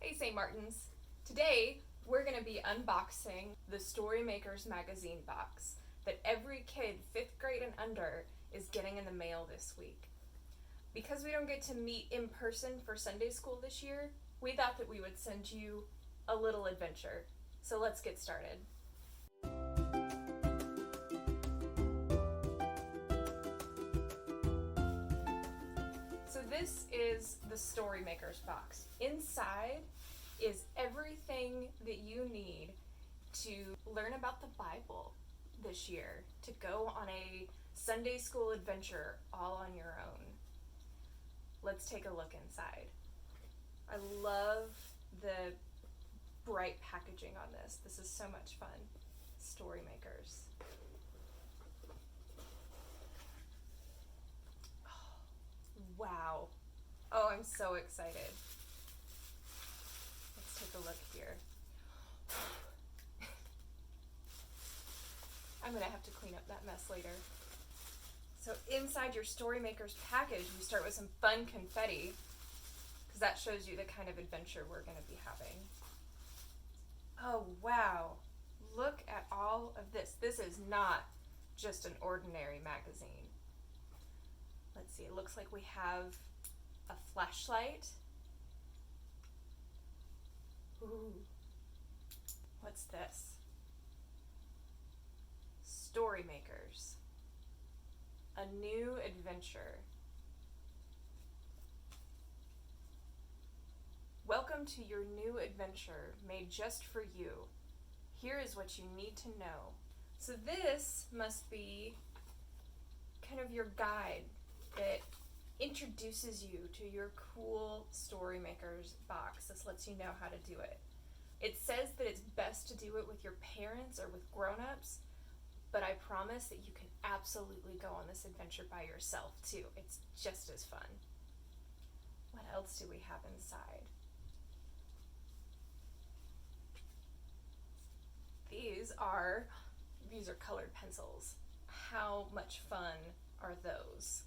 Hey St. Martins! Today we're going to be unboxing the Storymakers magazine box that every kid 5th grade and under is getting in the mail this week. Because we don't get to meet in person for Sunday school this year, we thought that we would send you a little adventure. So let's get started. So this is the Storymakers box. Inside is everything that you need to learn about the Bible this year, to go on a Sunday school adventure all on your own. Let's take a look inside. I love the bright packaging on this. This is so much fun. Storymakers. Wow. Oh, I'm so excited. Let's take a look here. I'm gonna have to clean up that mess later. So inside your Storymakers package, we start with some fun confetti, because that shows you the kind of adventure we're gonna be having. Oh, wow. Look at all of this. This is not just an ordinary magazine. Let's see, it looks like we have a flashlight. Ooh. What's this? Storymakers. A new adventure. Welcome to your new adventure made just for you. Here is what you need to know. So this must be kind of your guide that introduces you to your cool Storymakers box. This lets you know how to do it. It says that it's best to do it with your parents or with grown-ups, but I promise that you can absolutely go on this adventure by yourself too. It's just as fun. What else do we have inside? These are colored pencils. How much fun are those?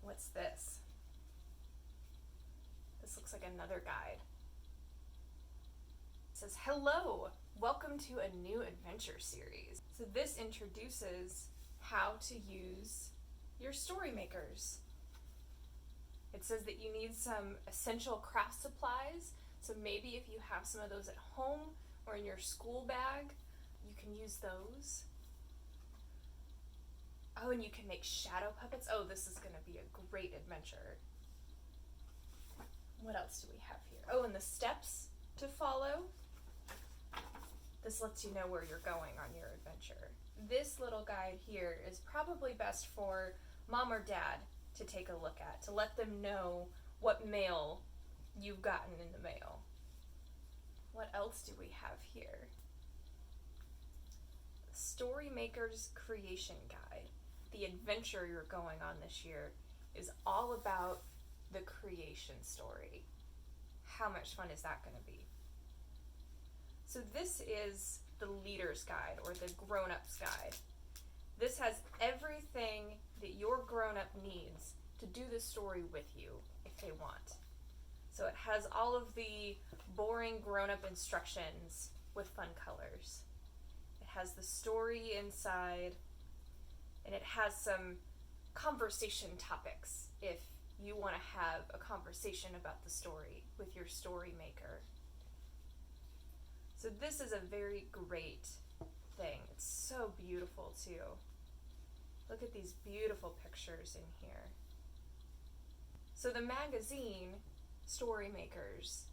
What's this? This looks like another guide. It says, hello, welcome to a new adventure series. So this introduces how to use your Storymakers. It says that you need some essential craft supplies. So maybe if you have some of those at home or in your school bag, you can use those. Oh, and you can make shadow puppets. Oh, this is going to be a great adventure. What else do we have here? Oh, and the steps to follow. This lets you know where you're going on your adventure. This little guide here is probably best for mom or dad to take a look at, to let them know what mail you've gotten in the mail. What else do we have here? Storymakers Creation Guide. The adventure you're going on this year is all about the creation story. How much fun is that going to be? So this is the leader's guide, or the grown-up's guide. This has everything that your grown-up needs to do the story with you if they want. So it has all of the boring grown-up instructions with fun colors. It has the story inside, and it has some conversation topics if you want to have a conversation about the story with your story maker. So this is a very great thing. It's so beautiful too. Look at these beautiful pictures in here. So the magazine, Storymakers,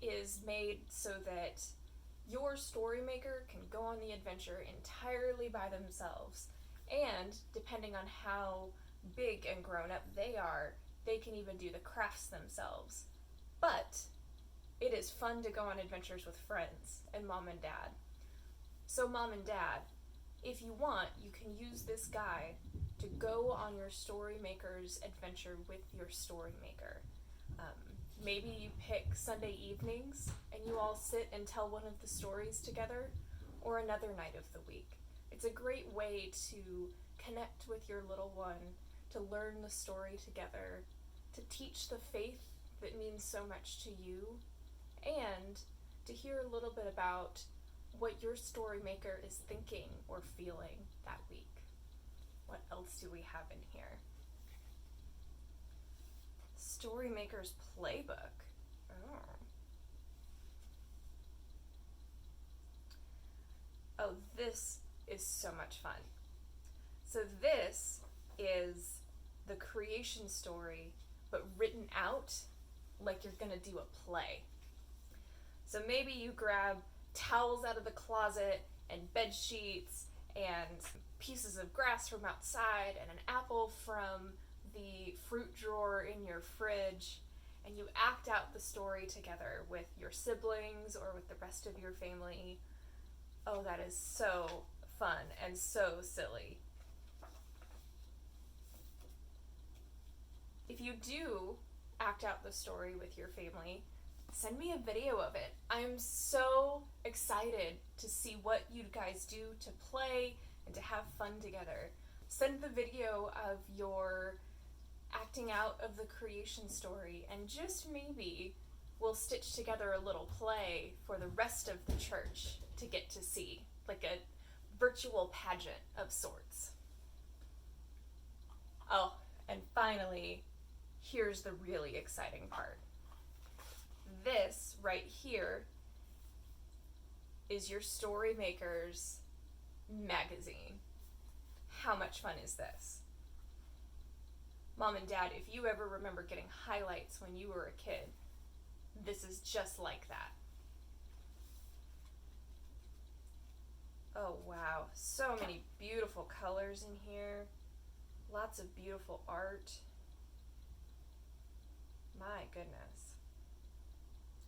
is made so that your story maker can go on the adventure entirely by themselves. And depending on how big and grown up they are, they can even do the crafts themselves. But it is fun to go on adventures with friends and mom and dad. So mom and dad, if you want, you can use this guide to go on your Storymakers adventure with your story maker. Maybe you pick Sunday evenings and you all sit and tell one of the stories together, or another night of the week. It's a great way to connect with your little one, to learn the story together, to teach the faith that means so much to you, and to hear a little bit about what your story maker is thinking or feeling that week. What else do we have in here? Storymakers Playbook. Oh, this is so much fun. So this is the creation story, but written out like you're gonna do a play. So maybe you grab towels out of the closet and bed sheets and pieces of grass from outside and an apple from the fruit drawer in your fridge, and you act out the story together with your siblings or with the rest of your family. Oh, that is so fun and so silly. If you do act out the story with your family, send me a video of it. I'm so excited to see what you guys do to play and to have fun together. Send the video of your acting out of the creation story, and just maybe we'll stitch together a little play for the rest of the church to get to see, like a virtual pageant of sorts. Oh, and finally, here's the really exciting part. This right here is your Storymakers magazine. How much fun is this? Mom and Dad, if you ever remember getting highlights when you were a kid, this is just like that. Oh wow, so many beautiful colors in here. Lots of beautiful art. My goodness.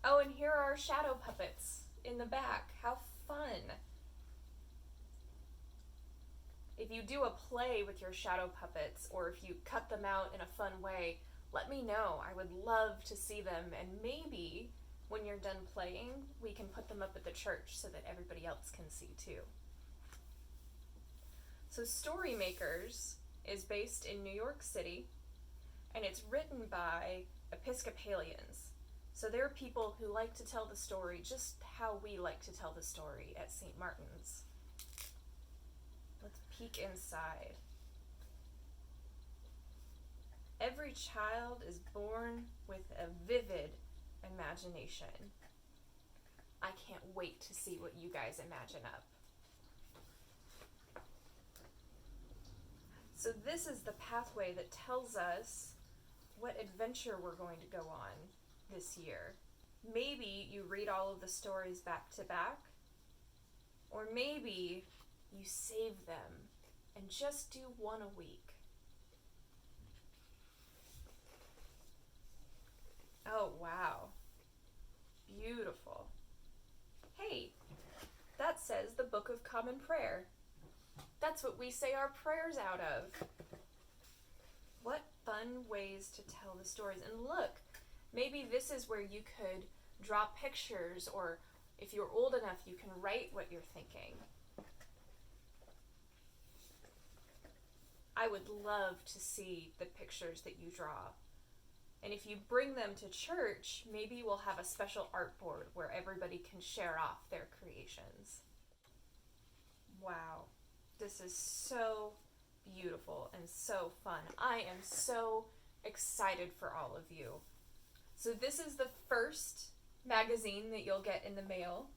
Oh, and here are our shadow puppets in the back. How fun. If you do a play with your shadow puppets, or if you cut them out in a fun way, let me know. I would love to see them, and maybe when you're done playing, we can put them up at the church so that everybody else can see too. So Storymakers is based in New York City, and it's written by Episcopalians. So they're people who like to tell the story just how we like to tell the story at St. Martin's. Let's peek inside. Every child is born with a vivid imagination. I can't wait to see what you guys imagine up. So this is the pathway that tells us what adventure we're going to go on this year. Maybe you read all of the stories back to back, or maybe you save them and just do one a week. Oh, wow. Beautiful. Hey, that says the Book of Common Prayer. That's what we say our prayers out of. What fun ways to tell the stories. And look, maybe this is where you could draw pictures, or if you're old enough, you can write what you're thinking. I would love to see the pictures that you draw. And if you bring them to church, maybe we'll have a special art board where everybody can share off their creations. Wow, this is so beautiful and so fun. I am so excited for all of you. So this is the first magazine that you'll get in the mail.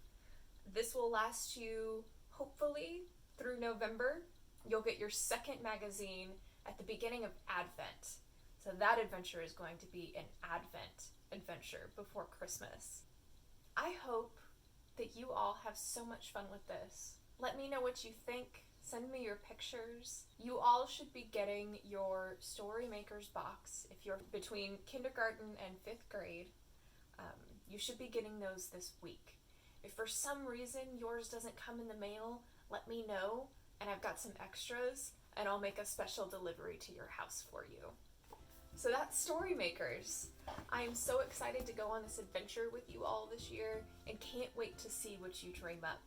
This will last you hopefully through November. You'll get your second magazine at the beginning of Advent. So that adventure is going to be an Advent adventure before Christmas. I hope that you all have so much fun with this. Let me know what you think. Send me your pictures. You all should be getting your Storymakers box if you're between kindergarten and 5th grade. You should be getting those this week. If for some reason yours doesn't come in the mail, let me know, and I've got some extras, and I'll make a special delivery to your house for you. So that's Storymakers. I am so excited to go on this adventure with you all this year, and can't wait to see what you dream up.